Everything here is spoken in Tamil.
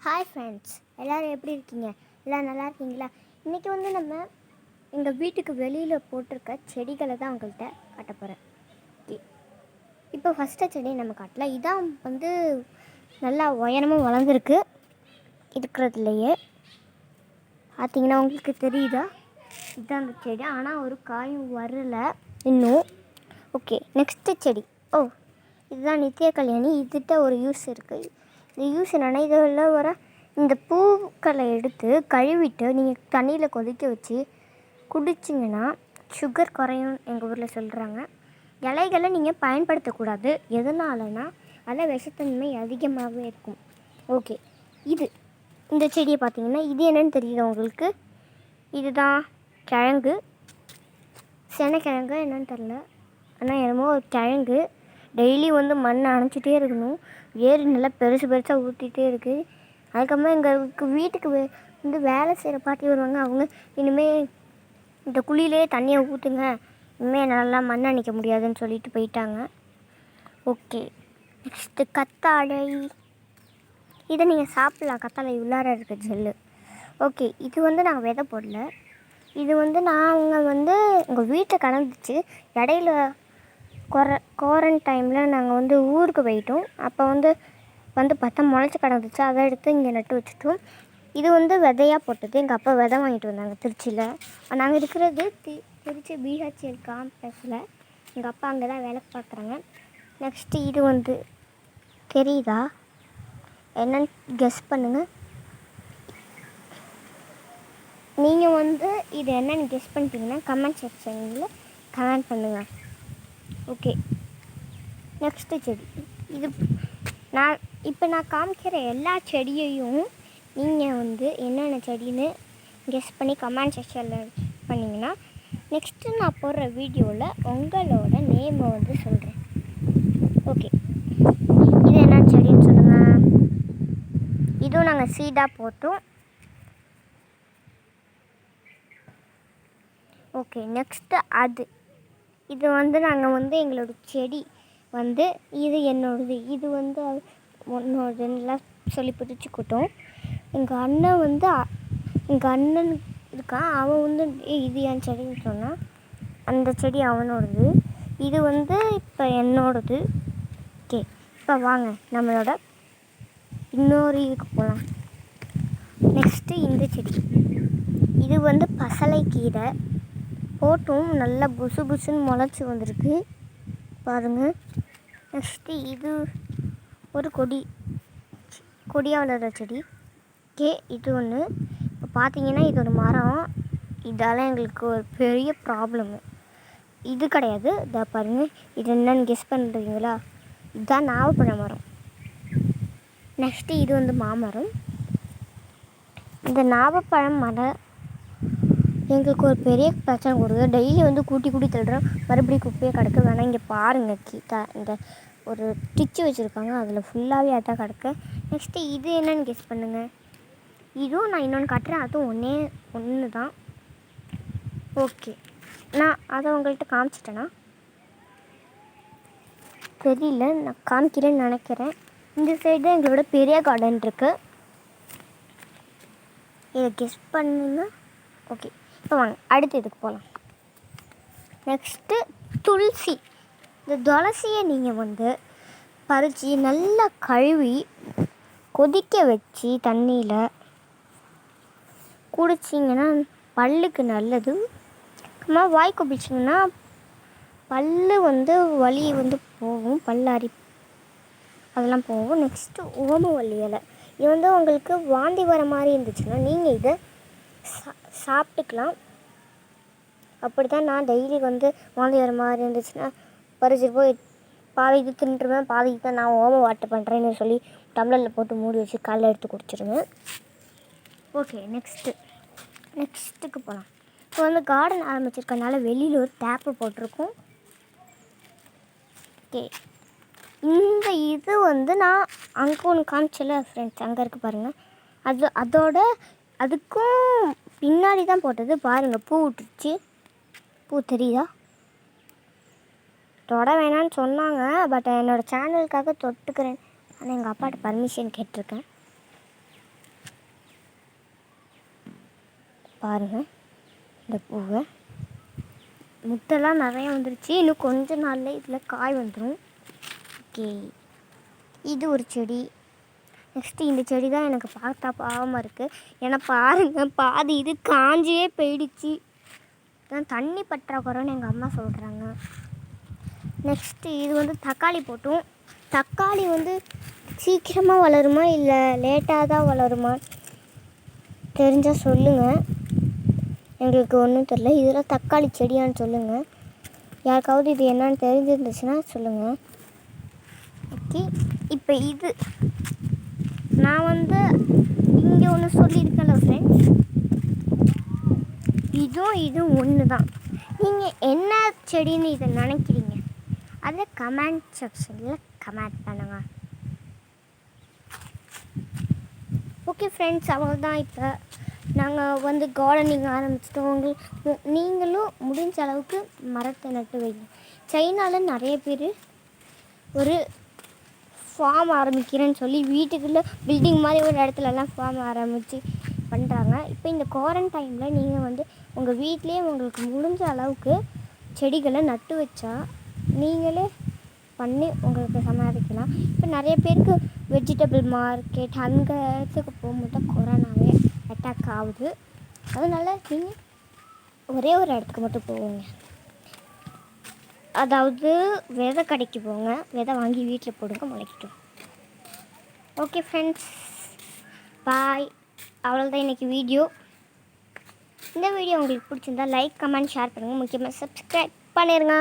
ஹாய் ஃப்ரெண்ட்ஸ், எல்லோரும் எப்படி இருக்கீங்க? எல்லோரும் நல்லா இருக்கீங்களா? இன்றைக்கி வந்து நம்ம எங்கள் வீட்டுக்கு வெளியில் போட்டிருக்க செடிகளை தான் உங்கள்கிட்ட காட்ட போகிறேன். இப்போ ஃபஸ்ட்டு செடி நம்ம காட்டல. இதான் வந்து நல்லா உயரமாக வளர்ந்துருக்கு. இருக்கிறதுலையே பார்த்திங்கன்னா உங்களுக்கு தெரியுதா? இதுதான் அந்த செடி. ஆனால் ஒரு காயும் வரலை இன்னும். ஓகே, நெக்ஸ்ட்டு செடி. இதுதான் நித்திய கல்யாணி. இதுகிட்ட ஒரு யூஸ் இருக்குது. இந்த யூஸ் என்னென்னா, இதில் வர இந்த பூக்களை எடுத்து கழுவிட்டு நீங்கள் தண்ணியில் கொதிக்க வச்சு குடிச்சிங்கன்னா சுகர் குறையும் எங்கள் ஊரில் சொல்கிறாங்க. இலைகளை நீங்கள் பயன்படுத்தக்கூடாது. எதனாலனா அதில் விஷத்தன்மை அதிகமாகவே இருக்கும். ஓகே, இந்த செடியை பார்த்தீங்கன்னா இது என்னென்னு தெரியுது உங்களுக்கு? இதுதான் கிழங்கு, செனக்கிழங்கு என்னென்னு தெரில, ஆனால் என்னமோ ஒரு கிழங்கு. டெய்லி வந்து மண்ணை அணைச்சிட்டே இருக்கணும். ஏரி நல்லா பெருசாக ஊற்றிட்டே இருக்குது. அதுக்கப்புறமா எங்களுக்கு வீட்டுக்கு வந்து வேலை செய்கிற பாட்டி வருவாங்க. அவங்க இனிமேல் இந்த குழியிலே தண்ணியை ஊற்றுங்க, இனிமேல் நல்லா மண் அணைக்க முடியாதுன்னு சொல்லிட்டு போயிட்டாங்க. ஓகே, நெக்ஸ்ட்டு கத்தாழை. இதை நீங்கள் சாப்பிட்லாம். கத்தாழை உள்ளார இருக்க ஜெல்லு. ஓகே, இது வந்து நாங்கள் விதை போடல. இது வந்து நாங்கள் வந்து எங்கள் வீட்டை கடந்துச்சு. இடையில குவாரண்டைமில் நாங்கள் வந்து ஊருக்கு போயிட்டோம். அப்போ வந்து பார்த்தா முளைச்சி கிடந்துச்சு. அதை எடுத்து இங்கே நட்டு வச்சுட்டோம். இது வந்து விதையாக போட்டது. எங்கள் அப்பா விதை வாங்கிட்டு வந்தாங்க திருச்சியில். நாங்கள் இருக்கிறது திருச்சி பிஹெச்எல் காம்ப்ளெக்ஸில். எங்கள் அப்பா அங்கே தான் வேலை பார்க்குறாங்க. நெக்ஸ்ட்டு இது வந்து தெரியுதா என்னன்னு கெஸ் பண்ணுங்கள். நீங்கள் வந்து இது என்னென்னு கெஸ் பண்ணிட்டீங்கன்னா கமெண்ட் செக்ஷனில் கமெண்ட் பண்ணுங்கள். ஓகே, நெக்ஸ்ட்டு செடி. இது நான் காமிக்கிற எல்லா செடியையும் நீங்கள் வந்து என்னென்ன செடின்னு கெஸ் பண்ணி கமெண்ட் செக்ஷனில் பண்ணிங்கன்னா நெக்ஸ்ட்டு நான் போடுற வீடியோவில் உங்களோட நேமை வந்து சொல்கிறேன். ஓகே, இது என்ன செடின்னு சொல்லுங்கள். இதுவும் நாங்கள் சீடாக போட்டோம். ஓகே, நெக்ஸ்ட்டு இது வந்து நாங்கள் வந்து எங்களோட செடி வந்து இது என்னோடது, இது வந்து ஒன்னோடதுலாம் சொல்லி பிரிச்சுக்கிட்டோம். எங்கள் அண்ணன் இருக்கான். அவன் வந்து இது என் செடின்னு சொன்னான். அந்த செடி அவனோடது. இது வந்து இப்போ என்னோடது. ஓகே, இப்போ வாங்க நம்மளோட இன்னொரு இதுக்கு போகலாம். நெக்ஸ்ட்டு இந்த செடி. இது வந்து பசலைக்கீரை போட்டும் நல்லா புசு புசுன்னு முளைச்சி வந்திருக்கு பாருங்கள். நெக்ஸ்ட்டு இது ஒரு கொடியாக வளர்கிற செடி. இது ஒன்று. இப்போ பார்த்தீங்கன்னா இது ஒரு மரம். இதால் எங்களுக்கு ஒரு பெரிய ப்ராப்ளமு. இது கிடையாது. இதை பாருங்கள், இது என்னன்னு கெஸ் பண்ணுறீங்களா? இதுதான் நாவப்பழ மரம். நெக்ஸ்ட்டு இது வந்து மாமரம். இந்த நாவப்பழம் மரம் எங்களுக்கு ஒரு பெரிய பிரச்சனை கொடுக்குது. டெய்லி வந்து கூட்டி தள்ளுறோம், மறுபடியும் குப்பையை கிடக்க வேணாம். இங்கே பாருங்கள், இந்த ஒரு டிச்சு வச்சுருக்காங்க, அதில் ஃபுல்லாகவே அதான் கிடக்கு. நெக்ஸ்ட்டு இது என்னென்னு கெஸ் பண்ணுங்கள். இதுவும் நான் இன்னொன்று காட்டுறேன். அதுவும் ஒன்று தான். ஓகே, நான் அதை உங்கள்கிட்ட காமிச்சிட்டேன்னா தெரியல, நான் காமிக்கிறேன்னு நினைக்கிறேன். இந்த சைடு தான் எங்களோட பெரிய கார்டன் இருக்குது. இதை கெஸ் பண்ணுங்க. ஓகே, இப்போ வாங்க அடுத்து இதுக்கு போகலாம். நெக்ஸ்ட்டு துளசி. இந்த துளசியை நீங்கள் வந்து பறித்து நல்லா கழுவி கொதிக்க வச்சு தண்ணியில் குடிச்சிங்கன்னா பல்லுக்கு நல்லது. வாய் கொப்பிச்சிங்கன்னா பல் வந்து வலி வந்து போகும், பல்லாரி அதெல்லாம் போகும். நெக்ஸ்ட்டு ஓமவல்லி இலை. இது வந்து உங்களுக்கு வாந்தி வர மாதிரி இருந்துச்சுன்னா நீங்கள் இதை சாப்பிட்டுக்கலாம். அப்படி தான் நான் டெய்லி வந்து வாந்தி வர மாதிரி இருந்துச்சுன்னா பறிச்சுட்டு போய் பாதி இது தின்றுவேன், பாதி தான் நான் ஓம வாட்டர் பண்ணுறேன்னு சொல்லி டம்ளரில் போட்டு மூடி வச்சு காலைல எடுத்து குடிச்சிடுவேன். ஓகே, நெக்ஸ்ட்டுக்கு போகலாம். இப்போ வந்து கார்டன் ஆரம்பிச்சிருக்கனால வெளியில் ஒரு டேப்பு போட்டிருக்கோம். ஓகே, இந்த இது வந்து நான் அங்கே ஒன்று காமிச்சல ஃப்ரெண்ட்ஸ், அங்கே இருக்குது பாருங்கள். அதுக்கும் பின்னாடி தான் போட்டது. பாருங்கள், பூ விட்டுருச்சு. பூ தெரியுதா? தொட வேணான்னு சொன்னாங்க, பட் என்னோடய சேனலுக்காக தொட்டுக்கிறேன். ஆனால் எங்கள் அப்பாட்ட பர்மிஷன் கேட்டிருக்கேன். பாருங்கள் இந்த பூவை. முட்டெல்லாம் நிறைய வந்துருச்சு. இன்னும் கொஞ்ச நாளில் இதில் காய் வந்துடும். ஓகே, இது ஒரு செடி. நெக்ஸ்ட்டு இந்த செடி தான் எனக்கு பார்த்தா பாவமாக இருக்குது. ஏன்னா பாருங்கள், பாதி இது காஞ்சியே போயிடுச்சு. தான் தண்ணி பற்றாக்குறைன்னு எங்கள் அம்மா சொல்கிறாங்க. நெக்ஸ்ட்டு இது வந்து தக்காளி போட்டோம். தக்காளி வந்து சீக்கிரமாக வளருமா இல்லை லேட்டாக தான் வளருமா தெரிஞ்சால் சொல்லுங்கள். எங்களுக்கு ஒன்றும் தெரியல. இதெல்லாம் தக்காளி செடியான்னு சொல்லுங்கள். யாருக்காவது இது என்னன்னு தெரிஞ்சிருந்துச்சுன்னா சொல்லுங்கள். ஓகே, இப்போ இது நான் வந்து இங்கே ஒன்று சொல்லியிருக்கேன்ல ஃப்ரெண்ட்ஸ், இதுவும் ஒன்று தான். நீங்கள் என்ன செடின்னு இதை நினைக்கிறீங்க அதை கமெண்ட் செக்ஷனில் கமெண்ட் பண்ணுங்கள். ஓகே ஃப்ரெண்ட்ஸ், அவ்வளோதான். இப்போ நாங்கள் வந்து கார்டனிங் ஆரம்பிச்சிட்டோம். நீங்களும் முடிஞ்ச அளவுக்கு மரத்தை நட்டு வைங்க. சைனாவில் நிறைய பேர் ஒரு ஃபார்ம் ஆரம்பிக்கிறேன்னு சொல்லி வீட்டுக்குள்ளே பில்டிங் மாதிரி ஒரு இடத்துலலாம் ஃபார்ம் ஆரம்பித்து பண்ணுறாங்க. இப்போ இந்த குவாரண்டைனில் நீங்கள் வந்து உங்கள் வீட்டிலே உங்களுக்கு முடிஞ்ச அளவுக்கு செடிகளை நட்டு வச்சா நீங்களே பண்ணி உங்களுக்கு சமாளிக்கலாம். இப்போ நிறைய பேருக்கு வெஜிடபிள் மார்க்கெட் அங்கே இடத்துக்கு போகும்போது கொரோனாவே அட்டாக் ஆகுது. அதனால் நீங்கள் ஒரே ஒரு இடத்துக்கு மட்டும் போவோங்க. அதாவது விதை கடைக்கு போங்க, விதை வாங்கி வீட்டில் போடுங்க, முளைக்கட்டும். ஓகே ஃப்ரெண்ட்ஸ், பாய். அவ்வளோதான் இன்றைக்கி வீடியோ. இந்த வீடியோ உங்களுக்கு பிடிச்சிருந்தா லைக், கமெண்ட், ஷேர் பண்ணுங்கள். முக்கியமாக சப்ஸ்கிரைப் பண்ணிடுங்க.